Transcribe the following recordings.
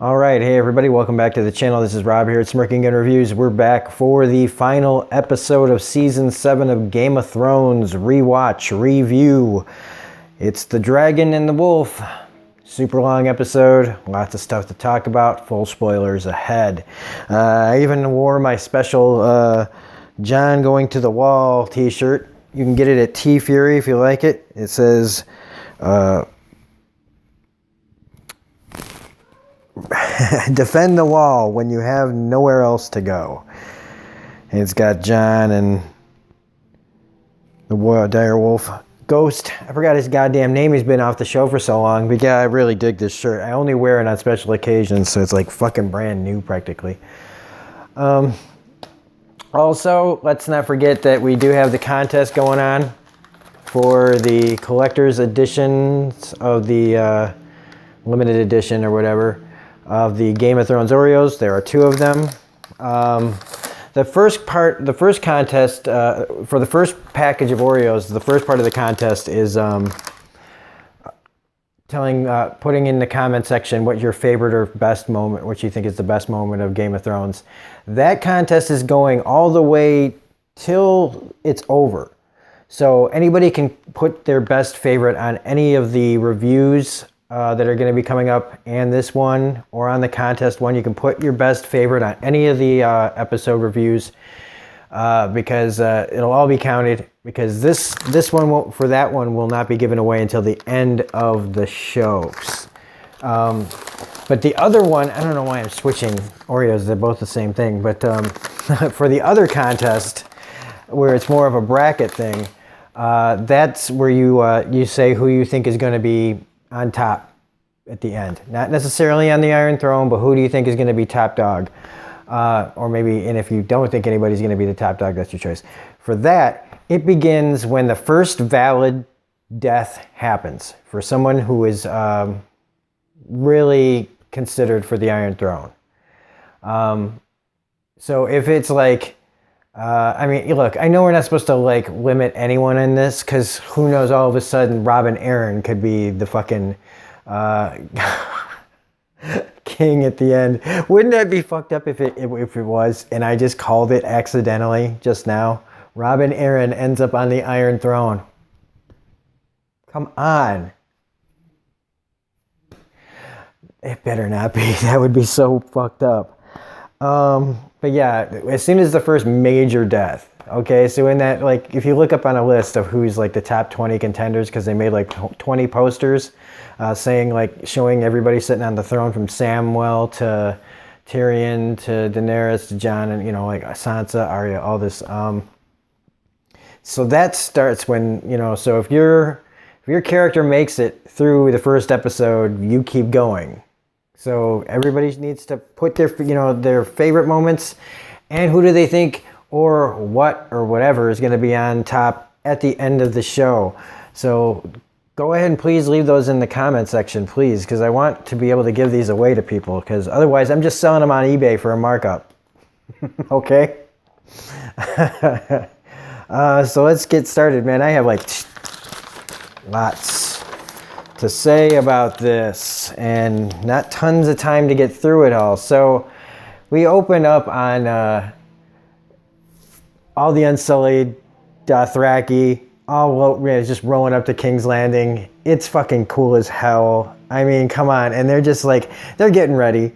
All right, hey everybody, welcome back to the channel. This is Rob here at Smirking Gun Reviews. We're back for the final episode of Season 7 of Game of Thrones rewatch, review. It's the Dragon and the Wolf. Super long episode, lots of stuff to talk about, full spoilers ahead. I even wore my special John Going to the Wall t-shirt. You can get it at T-Fury if you like it. It says... defend the wall when you have nowhere else to go. And it's got John and the dire wolf Ghost. I forgot his goddamn name. He's been off the show for so long. But yeah, I really dig this shirt. I only wear it on special occasions, so it's like fucking brand new practically. Also, let's not forget that we do have the contest going on for the collector's editions of the limited edition or whatever of the Game of Thrones Oreos. There are 2 of them. The first contest, for the first package of Oreos, the first part of the contest is putting in the comment section what your favorite or best moment, what you think is the best moment of Game of Thrones. That contest is going all the way till it's over. So anybody can put their best favorite on any of the reviews that are going to be coming up, and this one, or on the contest one. You can put your best favorite on any of the episode reviews because it'll all be counted, because this one for that one will not be given away until the end of the shows. But the other one, I don't know why I'm switching Oreos, they're both the same thing, but for the other contest, where it's more of a bracket thing, that's where you say who you think is going to be on top at the end. Not necessarily on the Iron Throne, but who do you think is going to be top dog? Or maybe, and if you don't think anybody's going to be the top dog, that's your choice. For that, it begins when the first valid death happens for someone who is really considered for the Iron Throne. So if it's like, I mean, look, I know we're not supposed to like limit anyone in this, because who knows, all of a sudden Robin Arryn could be the fucking king at the end. Wouldn't that be fucked up if it was, and I just called it accidentally just now? Robin Arryn ends up on the Iron Throne. Come on. It better not be. That would be so fucked up. But yeah, as soon as the first major death, okay, so in that, like, if you look up on a list of who's like the top 20 contenders, because they made like 20 posters saying, like, showing everybody sitting on the throne from Samwell to Tyrion to Daenerys to Jon, and, you know, like Sansa, Arya, all this. So that starts when, you know, so if your character makes it through the first episode, you keep going. So everybody needs to put their, you know, their favorite moments, and who do they think or what or whatever is going to be on top at the end of the show. So go ahead and please leave those in the comment section, please, because I want to be able to give these away to people, because otherwise I'm just selling them on eBay for a markup. Okay? So let's get started, man. I have like lots to say about this, and not tons of time to get through it all. So we open up on all the Unsullied, Dothraki, just rolling up to King's Landing. It's fucking cool as hell. I mean, come on. And they're just like, they're getting ready,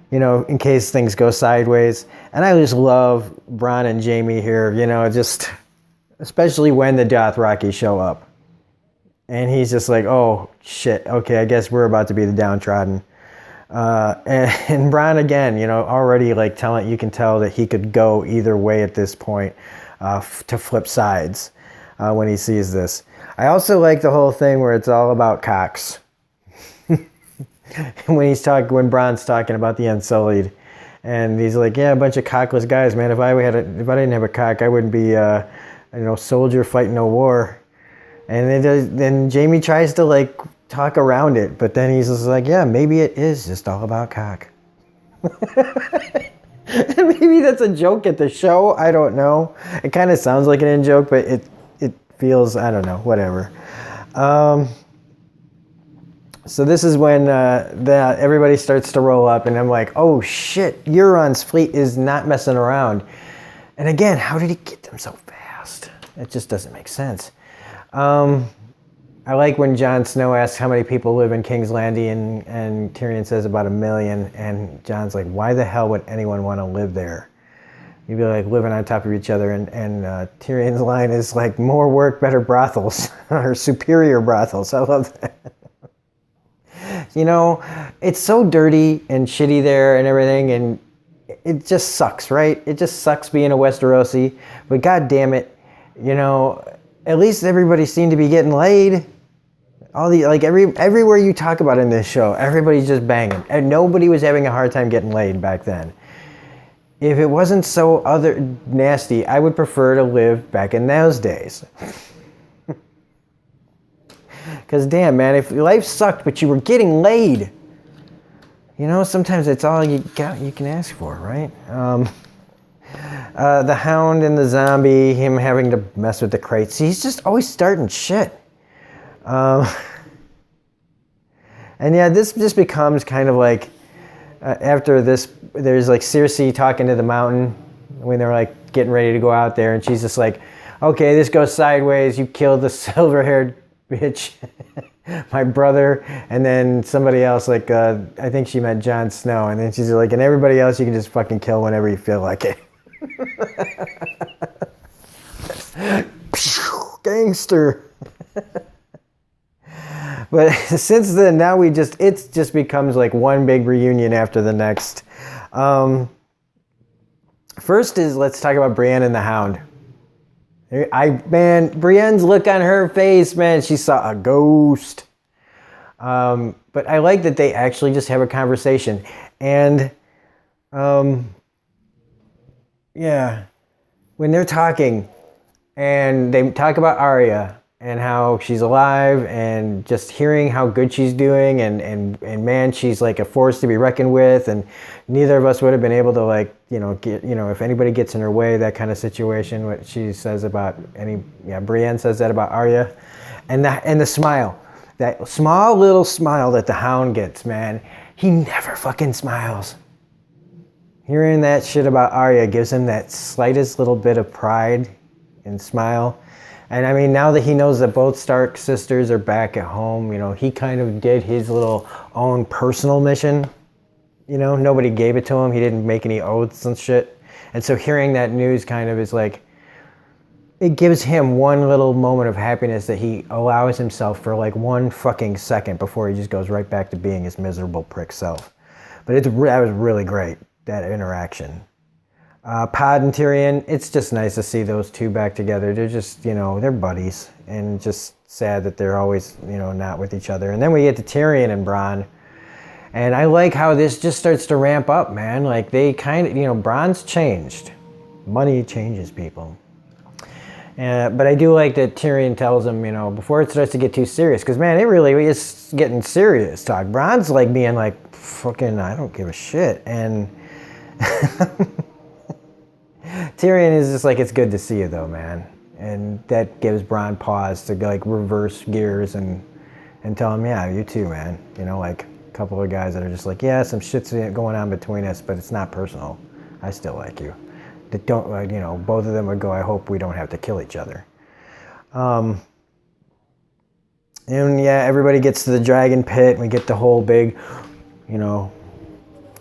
you know, in case things go sideways. And I just love Bronn and Jaime here, you know, just especially when the Dothraki show up. And he's just like, oh, shit, okay, I guess we're about to be the downtrodden. And Bronn, again, you know, already like you can tell that he could go either way at this point to flip sides when he sees this. I also like the whole thing where it's all about cocks. when Bronn's talking about the Unsullied. And he's like, yeah, a bunch of cockless guys, man. If I didn't have a cock, I wouldn't be, soldier fighting no war. And then Jaime tries to like talk around it, but then he's just like, yeah, maybe it is just all about cock. Maybe that's a joke at the show. I don't know. It kind of sounds like an in-joke, but it feels, I don't know, whatever. So this is when everybody starts to roll up, and I'm like, oh shit, Euron's fleet is not messing around. And again, how did he get them so fast? It just doesn't make sense. I like when Jon Snow asks how many people live in King's Landing, and Tyrion says about 1 million, and Jon's like, why the hell would anyone want to live there? You'd be like living on top of each other, and Tyrion's line is like, more work, better brothels, or superior brothels. I love that. You know, it's so dirty and shitty there and everything, and it just sucks, right? It just sucks being a Westerosi, but god damn it, you know, at least everybody seemed to be getting laid. Everywhere you talk about in this show, everybody's just banging, and nobody was having a hard time getting laid back then. If it wasn't so nasty, I would prefer to live back in those days. Because damn, man, if life sucked but you were getting laid, you know, sometimes it's all you can ask for, right? The Hound and the zombie, him having to mess with the crates. He's just always starting shit. And yeah, this just becomes kind of like, after this, there's like Cersei talking to the Mountain when they're like getting ready to go out there, and she's just like, okay, this goes sideways, you killed the silver-haired bitch, my brother, and then somebody else, like, I think she meant Jon Snow, and then she's like, and everybody else you can just fucking kill whenever you feel like it. Gangster. But since then, now it just becomes like one big reunion after the next. First is, let's talk about Brienne and the Hound. Brienne's look on her face, man, she saw a ghost. But I like that they actually just have a conversation. And, yeah, when they're talking and they talk about Arya and how she's alive, and just hearing how good she's doing, and man, she's like a force to be reckoned with, and neither of us would have been able to, like, you know, if anybody gets in her way, that kind of situation, what she says about Brienne says that about Arya, and the smile, that small little smile that the Hound gets, man, he never fucking smiles. Hearing that shit about Arya gives him that slightest little bit of pride and smile. And I mean, now that he knows that both Stark sisters are back at home, you know, he kind of did his little own personal mission. You know, nobody gave it to him. He didn't make any oaths and shit. And so hearing that news kind of is like, it gives him one little moment of happiness that he allows himself for like one fucking second before he just goes right back to being his miserable prick self. But that was really great, that interaction. Pod and Tyrion, it's just nice to see those two back together. They're just, you know, they're buddies, and just sad that they're always, you know, not with each other. And then we get to Tyrion and Bronn, and I like how this just starts to ramp up, man. Like, they kind of, you know, Bronn's changed. Money changes people. But I do like that Tyrion tells him, you know, before it starts to get too serious, because, man, it really is getting serious talk. Bronn's like being like, fucking, I don't give a shit. And Tyrion is just like, it's good to see you though, man. And that gives Bronn pause to like reverse gears and tell him, yeah, you too, man. You know, like a couple of guys that are just like, yeah, some shit's going on between us, but it's not personal. I still like you. That don't, you know, both of them would go, I hope we don't have to kill each other. And yeah, everybody gets to the dragon pit. We get the whole big, you know,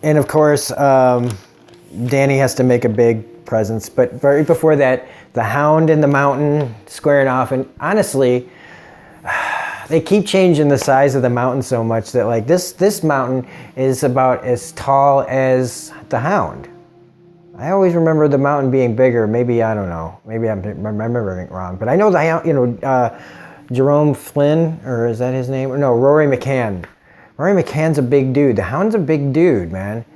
and of course, Dany has to make a big presence, but right before that, the Hound and the Mountain squaring off, and honestly, they keep changing the size of the mountain so much that like this mountain is about as tall as the Hound. I always remember the mountain being bigger. Maybe, I don't know, maybe I'm remembering it wrong, but I know the Hound, you know, Jerome Flynn, or is that his name? No, Rory McCann. Rory McCann's a big dude. The Hound's a big dude, man.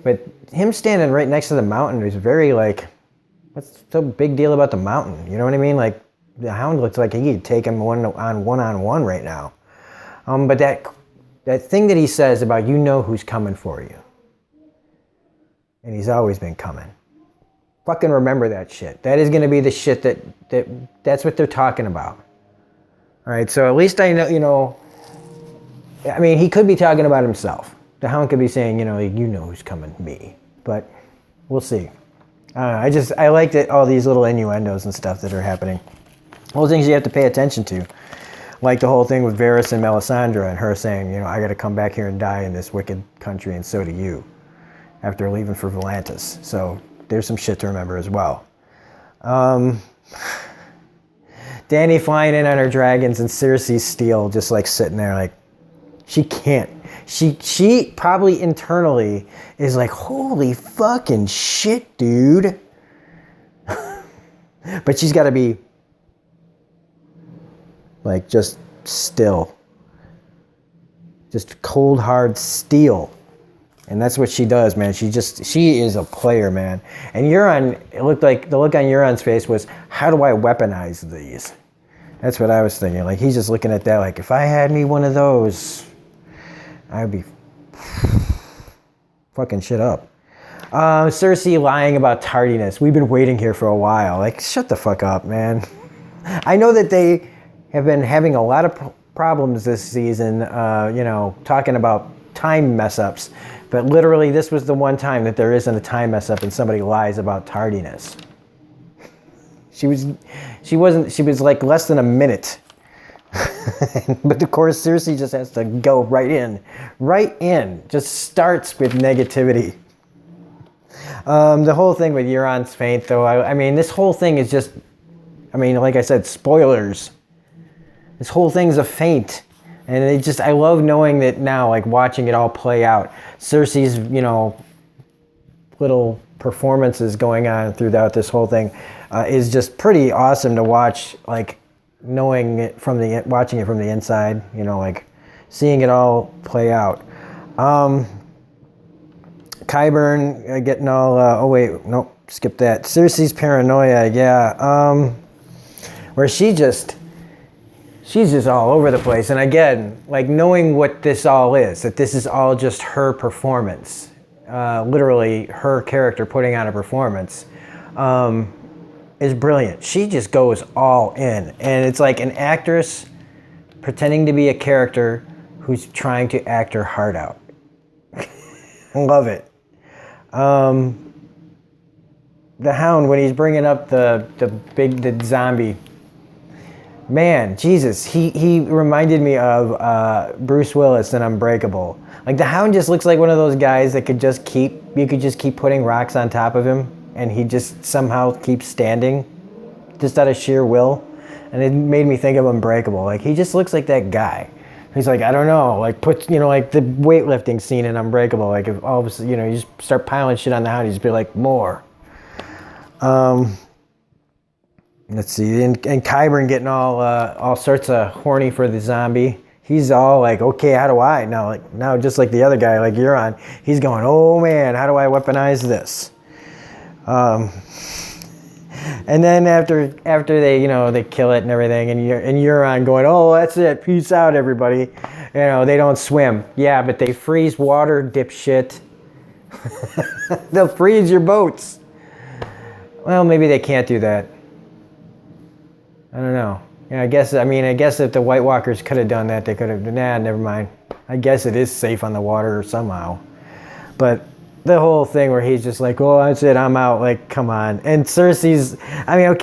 But him standing right next to the mountain is very like, what's so big deal about the mountain? You know what I mean? Like, the Hound looks like he could take him one-on-one right now. But that thing that he says about, you know who's coming for you. And he's always been coming. Fucking remember that shit. That is going to be the shit that's what they're talking about. All right, so at least I know, you know, I mean, he could be talking about himself. The Hound could be saying, you know who's coming, me. But we'll see. I don't know. I like that all these little innuendos and stuff that are happening. All things you have to pay attention to. Like the whole thing with Varys and Melisandre and her saying, I got to come back here and die in this wicked country, and so do you, after leaving for Volantis. So there's some shit to remember as well. Dany flying in on her dragons and Cersei's steel just like sitting there like, she can't. She probably internally is like, holy fucking shit, dude. But she's got to be like just still. Just cold, hard steel. And that's what she does, man. She is a player, man. And Euron, it looked like the look on Euron's face was, how do I weaponize these? That's what I was thinking. Like, he's just looking at that like, if I had me one of those, I'd be fucking shit up. Cersei lying about tardiness. We've been waiting here for a while. Like, shut the fuck up, man. I know that they have been having a lot of problems this season, talking about time mess-ups. But literally, this was the one time that there isn't a time mess-up and somebody lies about tardiness. She was like less than a minute. But of course, Cersei just has to go right in. Just starts with negativity. The whole thing with Euron's faint, though, I mean, this whole thing is just, like I said, spoilers. This whole thing's a feint. And I love knowing that now, like watching it all play out. Cersei's, little performances going on throughout this whole thing is just pretty awesome to watch, like knowing it watching it from the inside, like seeing it all play out. Qyburn getting all, skip that. Cersei's paranoia, yeah. Where she's just all over the place. And again, like knowing what this all is, that this is all just her performance, literally her character putting on a performance, is brilliant. She just goes all in. And it's like an actress pretending to be a character who's trying to act her heart out. Love it. The Hound, when he's bringing up the zombie, man, Jesus, he reminded me of Bruce Willis in Unbreakable. Like, the Hound just looks like one of those guys that you could just keep putting rocks on top of him, and he just somehow keeps standing, just out of sheer will. And it made me think of Unbreakable. Like, he just looks like that guy. He's like, I don't know, like like the weightlifting scene in Unbreakable. Like, if all of a sudden, you just start piling shit on the Hound, you just be like, more. Let's see, and Qyburn getting all sorts of horny for the zombie. He's all like, okay, how do I? Now just like the other guy, like Euron, he's going, oh man, how do I weaponize this? And then after they, they kill it and everything, and Euron going, oh, that's it, peace out, everybody. They don't swim. Yeah, but they freeze water, dipshit. They'll freeze your boats. Well, maybe they can't do that. I don't know. Yeah, I guess if the White Walkers could have done that, they could have, never mind. I guess it is safe on the water somehow. But the whole thing where he's just like, oh, that's it, I'm out. Like, come on. And Cersei's,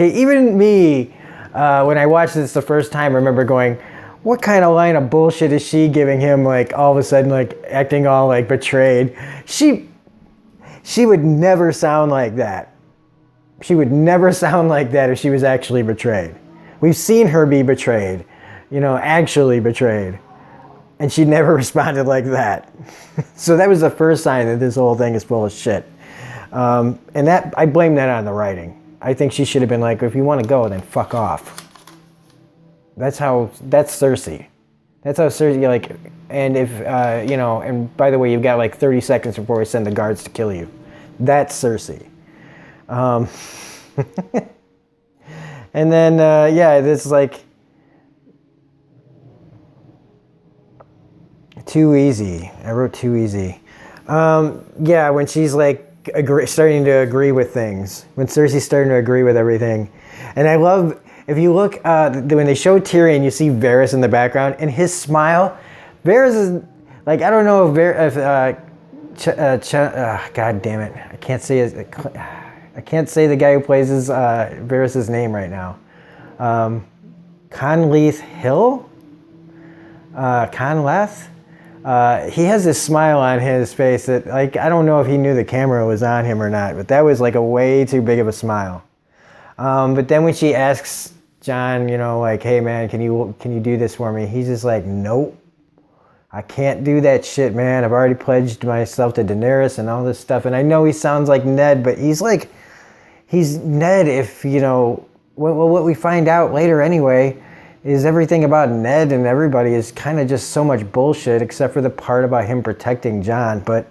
even me, when I watched this the first time, I remember going, what kind of line of bullshit is she giving him, like, all of a sudden, like, acting all, like, betrayed? She would never sound like that. She would never sound like that if she was actually betrayed. We've seen her be betrayed, actually betrayed. And she never responded like that. So that was the first sign that this whole thing is full of shit. And that, I blame that on the writing. I think she should have been like, if you want to go, then fuck off. That's Cersei. That's how Cersei, like, and if, and by the way, you've got like 30 seconds before we send the guards to kill you. That's Cersei. And then, this is like, too easy. I wrote too easy. When she's like starting to agree with things. When Cersei's starting to agree with everything. And I love, if you look, when they show Tyrion, you see Varys in the background, and his smile, Varys is like, I don't know if God damn it, I can't say the guy who plays Varys' name right now. Conleth Hill? Conleth? He has this smile on his face that, like, I don't know if he knew the camera was on him or not, but that was like a way too big of a smile. But then when she asks Jon, you know, like, hey man, can you do this for me? He's just like, nope, I can't do that shit, man. I've already pledged myself to Daenerys and all this stuff. And I know he sounds like Ned, but he's Ned if, you know, what we find out later anyway is everything about Ned and everybody is kind of just so much bullshit, except for the part about him protecting Jon. But,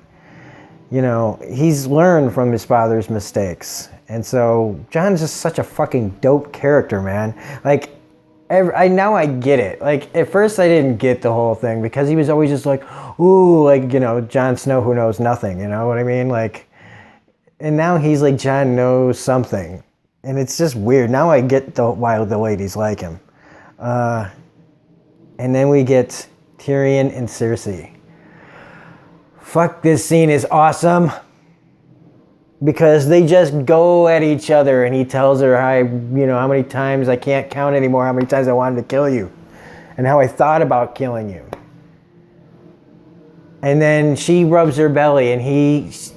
you know, he's learned from his father's mistakes. And so Jon's just such a fucking dope character, man. Like, now I get it. Like, at first I didn't get the whole thing because he was always just like, ooh, like, you know, Jon Snow who knows nothing, you know what I mean? Like, and now he's like, Jon knows something. And it's just weird. Now I get why the ladies like him. And then we get Tyrion and Cersei. Fuck, this scene is awesome. Because they just go at each other and he tells her how many times I can't count anymore, how many times I wanted to kill you. And how I thought about killing you. And then she rubs her belly and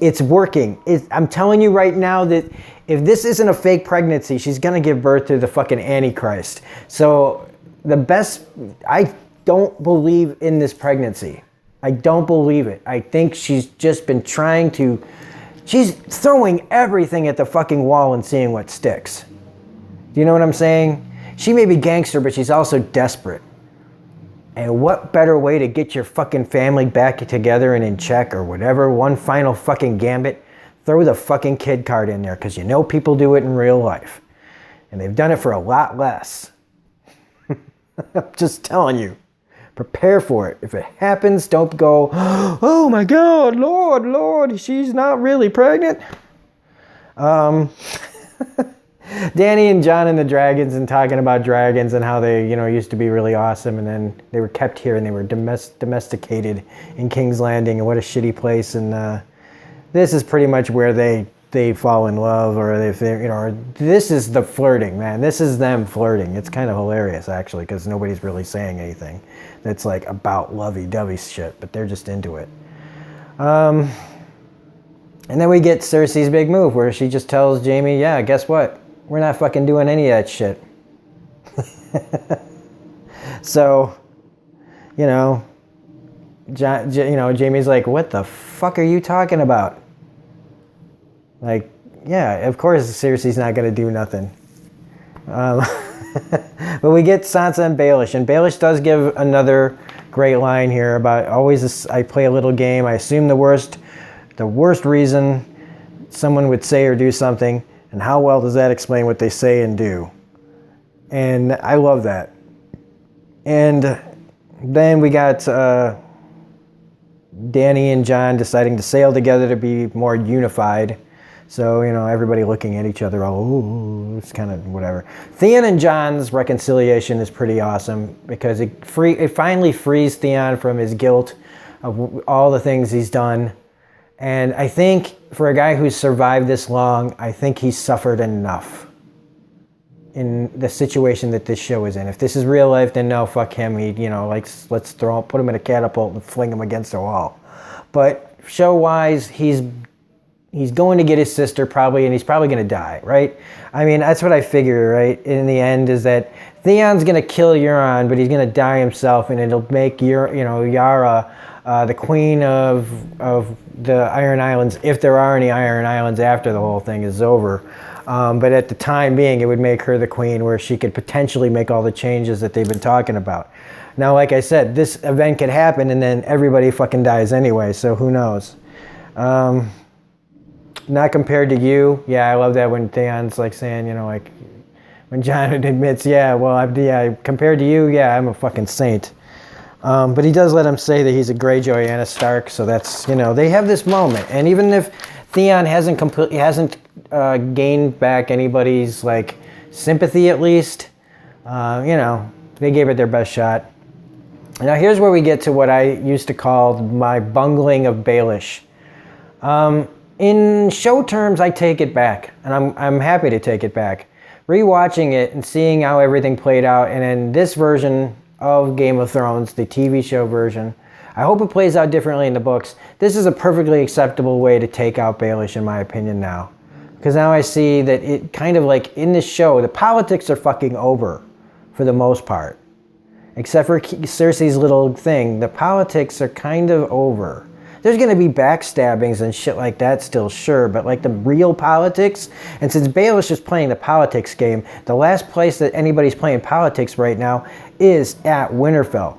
it's working. I'm telling you right now that if this isn't a fake pregnancy, she's going to give birth to the fucking Antichrist. So I don't believe in this pregnancy. I don't believe it. I think she's just been she's throwing everything at the fucking wall and seeing what sticks. Do you know what I'm saying? She may be gangster, but she's also desperate. And what better way to get your fucking family back together and in check or whatever, one final fucking gambit, throw the fucking kid card in there, because you know people do it in real life. And they've done it for a lot less. I'm just telling you. Prepare for it. If it happens, don't go, oh my God, Lord, she's not really pregnant. Dany and Jon and the dragons, and talking about dragons and how they, you know, used to be really awesome, and then they were kept here and they were domesticated in King's Landing, and what a shitty place. And this is pretty much where they fall in love, or this is the flirting, man. This is them flirting. It's kind of hilarious, actually, because nobody's really saying anything that's like about lovey-dovey shit, but they're just into it. And then we get Cersei's big move, where she just tells Jaime, yeah, guess what? We're not fucking doing any of that shit. So, you know, Jaime's like, what the fuck are you talking about? Like, yeah, of course Cersei's not going to do nothing. But we get Sansa and Baelish. And Baelish does give another great line here about I play a little game. I assume the worst reason someone would say or do something. And how well does that explain what they say and do? And I love that. And then we got Dany and Jon deciding to sail together to be more unified. So, you know, everybody looking at each other, it's kind of whatever. Theon and Jon's reconciliation is pretty awesome because it finally frees Theon from his guilt of all the things he's done. And I think for a guy who's survived this long, I think he's suffered enough in the situation that this show is in. If this is real life, then no, fuck him. Let's put him in a catapult and fling him against a wall. But show-wise, he's going to get his sister probably, and he's probably going to die, right? I mean, that's what I figure, right? In the end, is that Theon's going to kill Euron, but he's going to die himself, and it'll make Yara the queen of the Iron Islands, if there are any Iron Islands after the whole thing is over. But at the time being, it would make her the queen, where she could potentially make all the changes that they've been talking about. Now, like I said, this event could happen, and then everybody fucking dies anyway, so who knows? Not compared to you. Yeah, I love that when Theon's like saying, like when Jon admits, compared to you, yeah, I'm a fucking saint. But he does let him say that he's a Greyjoy and a Stark, so that's, they have this moment. And even if Theon hasn't gained back anybody's sympathy, at least, they gave it their best shot. Now here's where we get to what I used to call my bungling of Baelish. In show terms, I take it back, and I'm happy to take it back. Rewatching it and seeing how everything played out, and in this version of Game of Thrones, the TV show version, I hope it plays out differently in the books. This is a perfectly acceptable way to take out Baelish, in my opinion, now. Because now I see that it kind of like, in this show, the politics are fucking over, for the most part. Except for Cersei's little thing, the politics are kind of over. There's going to be backstabbings and shit like that still, sure, but like the real politics, and since Baelish is playing the politics game, the last place that anybody's playing politics right now is at Winterfell.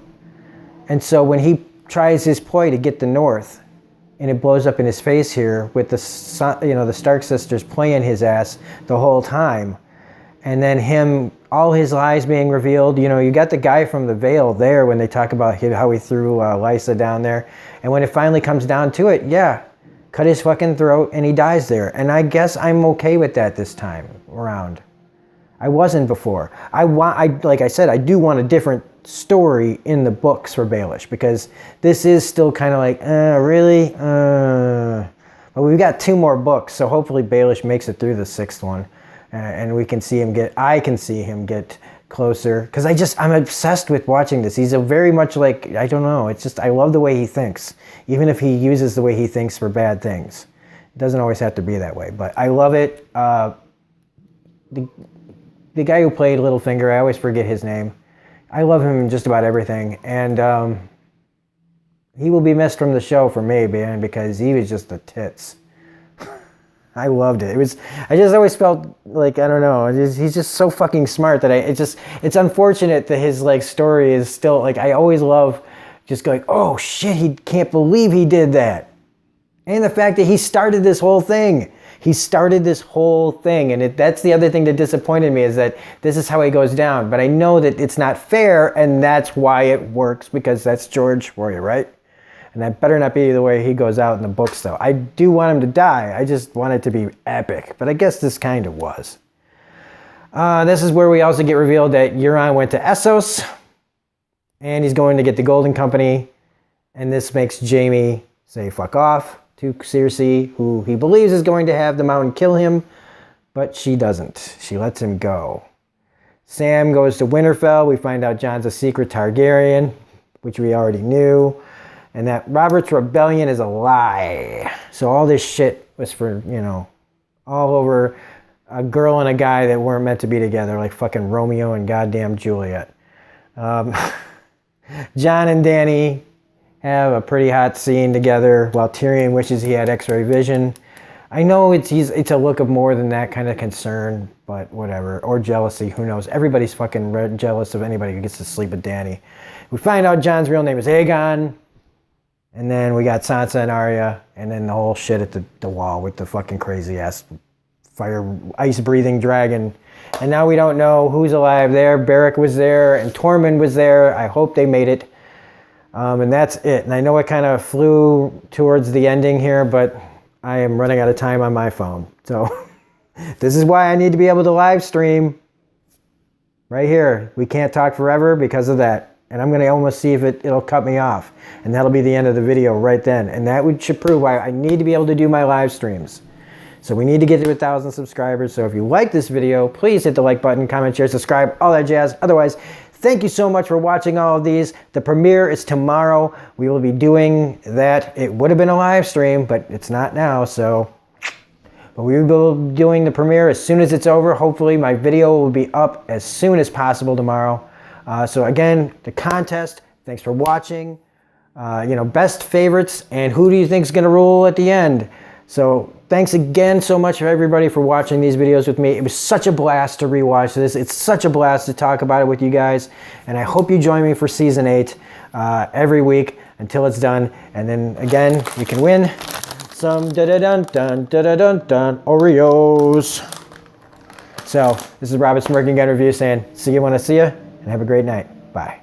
And so when he tries his ploy to get the North, and it blows up in his face here with the Stark sisters playing his ass the whole time, and then him, all his lies being revealed. You know, you got the guy from the Vale there when they talk about how he threw Lysa down there. And when it finally comes down to it, yeah, cut his fucking throat and he dies there. And I guess I'm okay with that this time around. I wasn't before. Like I said, I do want a different story in the books for Baelish, because this is still kind of like, really? But we've got 2 more books, so hopefully Baelish makes it through the 6th one. And we can see him I can see him get closer, because I'm obsessed with watching this. He's a very much like, I don't know, it's just, I love the way he thinks, even if he uses the way he thinks for bad things. It doesn't always have to be that way, but I love it. The guy who played Littlefinger, I always forget his name. I love him in just about everything, and he will be missed from the show for me, man, because he was just the tits. I loved it. I just always felt like, I don't know, he's just so fucking smart that it's unfortunate that his like story is still like, I always love just going, oh shit, he can't believe he did that. And the fact that he started this whole thing. And that's the other thing that disappointed me, is that this is how he goes down. But I know that it's not fair, and that's why it works, because that's George for you, right? And that better not be the way he goes out in the books, though. I do want him to die. I just want it to be epic. But I guess this kind of was. This is where we also get revealed that Euron went to Essos. And he's going to get the Golden Company. And this makes Jaime say fuck off to Cersei, who he believes is going to have the Mountain kill him. But she doesn't. She lets him go. Sam goes to Winterfell. We find out Jon's a secret Targaryen, which we already knew. And that Robert's rebellion is a lie. So all this shit was for, all over a girl and a guy that weren't meant to be together, like fucking Romeo and goddamn Juliet. Jon and Dany have a pretty hot scene together while Tyrion wishes he had X-ray vision. I know it's a look of more than that kind of concern, but whatever. Or jealousy, who knows. Everybody's fucking jealous of anybody who gets to sleep with Dany. We find out Jon's real name is Aegon. And then we got Sansa and Arya, and then the whole shit at the wall with the fucking crazy-ass fire, ice-breathing dragon. And now we don't know who's alive there. Beric was there, and Tormund was there. I hope they made it. And that's it. And I know I kind of flew towards the ending here, but I am running out of time on my phone. So this is why I need to be able to live stream right here. We can't talk forever because of that. And I'm going to almost see if it'll cut me off. And that'll be the end of the video right then. And that should prove why I need to be able to do my live streams. So we need to get to 1,000 subscribers. So if you like this video, please hit the like button, comment, share, subscribe, all that jazz. Otherwise, thank you so much for watching all of these. The premiere is tomorrow. We will be doing that. It would have been a live stream, but it's not now. But we will be doing the premiere as soon as it's over. Hopefully my video will be up as soon as possible tomorrow. So again, the contest, thanks for watching. Best favorites, and who do you think is going to rule at the end? So thanks again so much for everybody for watching these videos with me. It was such a blast to rewatch this. It's such a blast to talk about it with you guys. And I hope you join me for season 8 every week until it's done. And then again, you can win some da-da-dun-dun, da-da-dun-dun Oreos. So this is Robert Smirking Gun Review saying, see you when I see you. And have a great night. Bye.